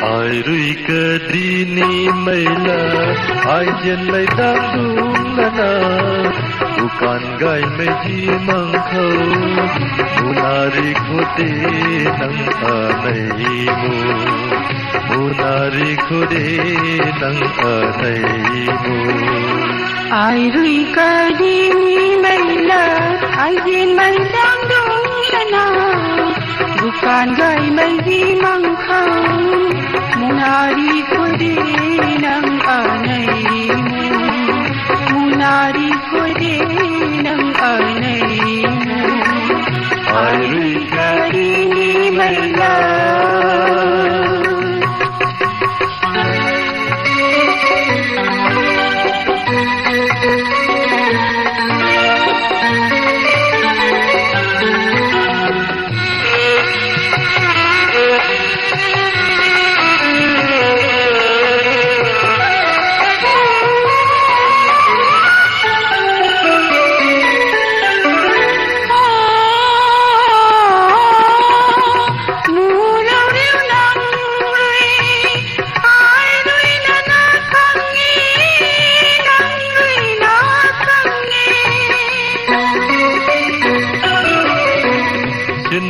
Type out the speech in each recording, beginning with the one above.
Ai rui ke dini maila ai jen mai dang dung lana bukan gai meji mangkau munari khode nang anai mu munari khode nang anai mu ai rui ke dini maila ai jen mai dang dung lana bukan gai meji mangkau munari khode nang anaimu munari khode nang anaimu ai rui ka dini maila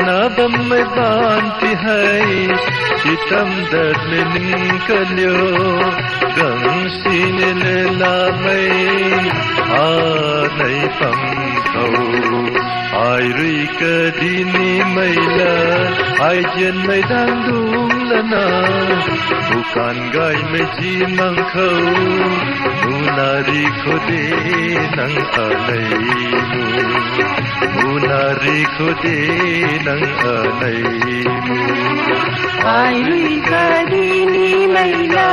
Nabam mai banti hai sitam dard mein nikalyo gang sin le la mai anai pangkau ai rui ke dini maila ai jen mai dang dung lana bukan gai meji mangkau munari khode nang anai munari khode nang anaimu ai rui ka dini maila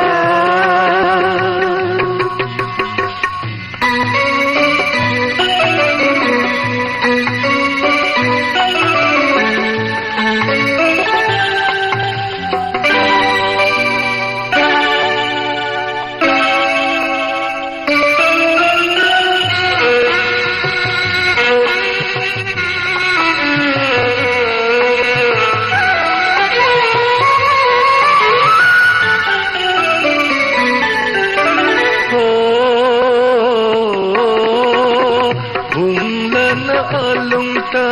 alungta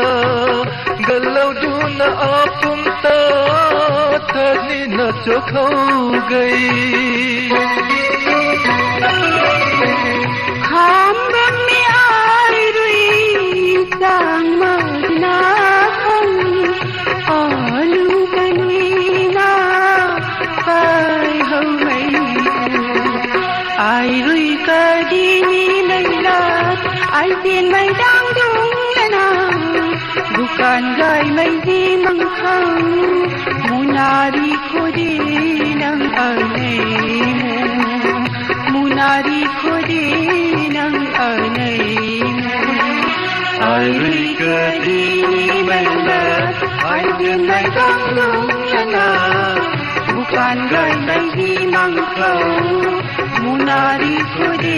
galau duna apumta thani na chokhau gai kham mi ai rui sang na kham alu bani na pai hau mai ai rui ka dini maila ai tiên mai đang đúng bukan gai meji mangkau munari khode nang anaimu munari khode nang anaimu ai rui ke dini maila ai tiên mai dang dung lana bukan gai meji mangkau munari khode